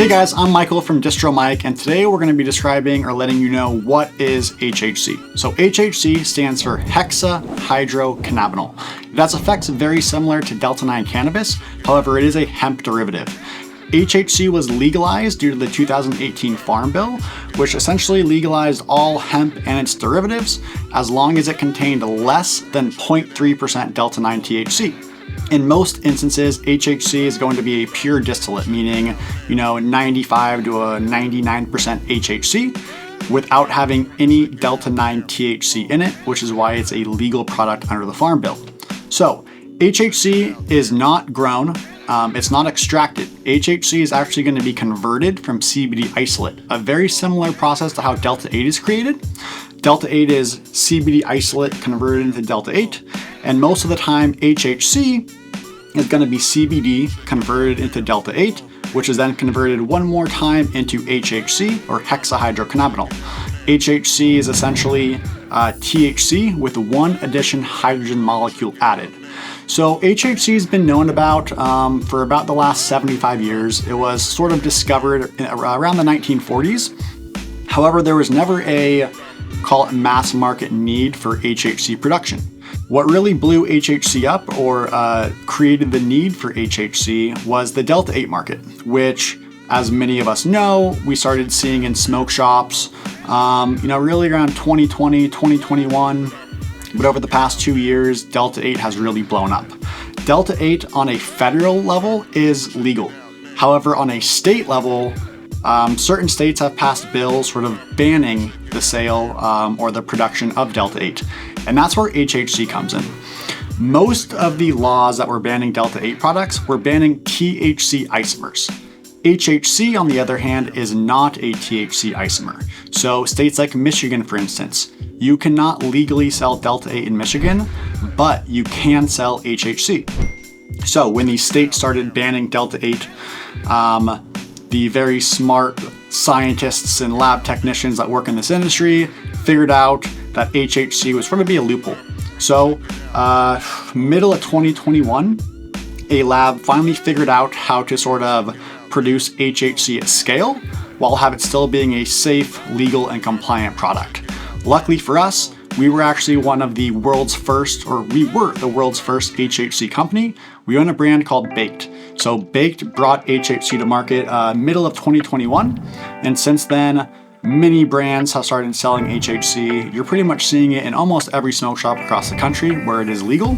Hey guys, I'm Michael from Distro Mike, and today we're going to be describing or letting you know what is HHC. So HHC stands for hexahydrocannabinol. It has effects very similar to Delta-9 cannabis, however it is a hemp derivative. HHC was legalized due to the 2018 Farm Bill, which essentially legalized all hemp and its derivatives as long as it contained less than 0.3% Delta-9 THC. In most instances, HHC is going to be a pure distillate, meaning, 95 to a 99% HHC without having any Delta-9 THC in it, which is why it's a legal product under the Farm Bill. So, HHC is not grown, it's not extracted. HHC is actually going to be converted from CBD isolate, a very similar process to how Delta-8 is created. Delta-8 is CBD isolate converted into Delta-8, and most of the time HHC is going to be CBD converted into Delta-8, which is then converted one more time into HHC, or hexahydrocannabinol. HHC is essentially THC with one addition hydrogen molecule added. So HHC has been known about for about the last 75 years. It was sort of discovered around the 1940s. However, there was never a, call it, mass market need for HHC production. What really blew HHC up or created the need for HHC was the Delta-8 market, which, as many of us know, we started seeing in smoke shops, really around 2020, 2021. But over the past 2 years, Delta-8 has really blown up. Delta-8 on a federal level is legal. However, on a state level, certain states have passed bills sort of banning the sale or the production of Delta-8. And that's where HHC comes in. Most of the laws that were banning Delta-8 products were banning THC isomers. HHC, on the other hand, is not a THC isomer. So states like Michigan, for instance, you cannot legally sell Delta-8 in Michigan, but you can sell HHC. So when these states started banning Delta-8, the very smart scientists and lab technicians that work in this industry figured out that HHC was going to be a loophole. So middle of 2021, a lab finally figured out how to sort of produce HHC at scale while have it still being a safe, legal, and compliant product. Luckily for us, we were actually we were the world's first HHC company. We own a brand called Baked. So Baked brought HHC to market middle of 2021, and since then, many brands have started selling HHC. You're pretty much seeing it in almost every smoke shop across the country where it is legal.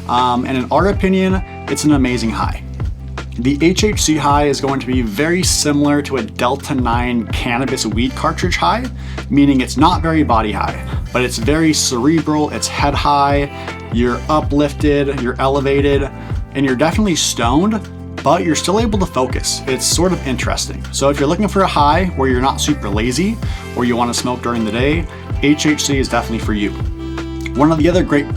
And in our opinion, it's an amazing high. The HHC high is going to be very similar to a Delta-9 cannabis weed cartridge high, meaning it's not very body high, but it's very cerebral, it's head high, you're uplifted, you're elevated, and you're definitely stoned, but you're still able to focus. It's sort of interesting. So if you're looking for a high where you're not super lazy or you want to smoke during the day, HHC is definitely for you. One of the other great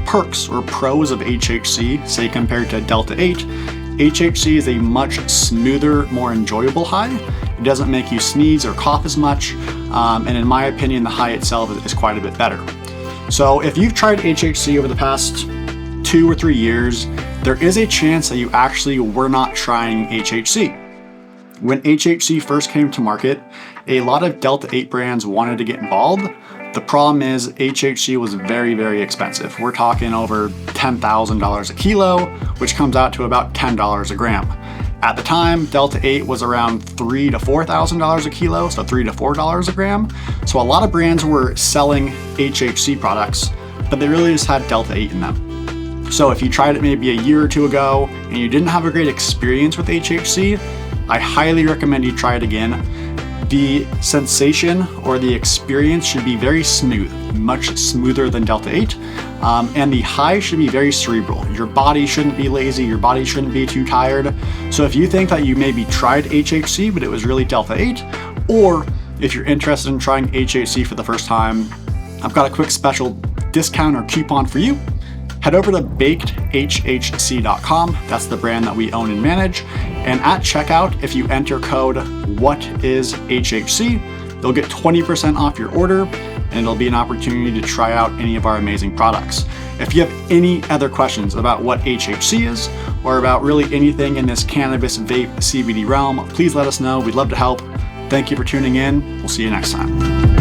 perks or pros of HHC, say compared to Delta-8, HHC is a much smoother, more enjoyable high. It doesn't make you sneeze or cough as much, and in my opinion, the high itself is quite a bit better. So if you've tried HHC over the past 2 or 3 years, there is a chance that you actually were not trying HHC. When HHC first came to market, a lot of Delta-8 brands wanted to get involved. The problem is HHC was very, very expensive. We're talking over $10,000 a kilo, which comes out to about $10 a gram. At the time, Delta-8 was around $3,000 to $4,000 a kilo, so $3 to $4 a gram. So a lot of brands were selling HHC products, but they really just had Delta-8 in them. So if you tried it maybe a year or two ago and you didn't have a great experience with HHC, I highly recommend you try it again. The sensation or the experience should be very smooth, much smoother than Delta-8, and the high should be very cerebral. Your body shouldn't be lazy, your body shouldn't be too tired. So if you think that you maybe tried HHC but it was really Delta-8, or if you're interested in trying HHC for the first time, I've got a quick special discount or coupon for you. Head over to bakedhhc.com, that's the brand that we own and manage, and at checkout, if you enter code WHATISHHC, you'll get 20% off your order, and it'll be an opportunity to try out any of our amazing products. If you have any other questions about what HHC is, or about really anything in this cannabis vape CBD realm, please let us know. We'd love to help. Thank you for tuning in. We'll see you next time.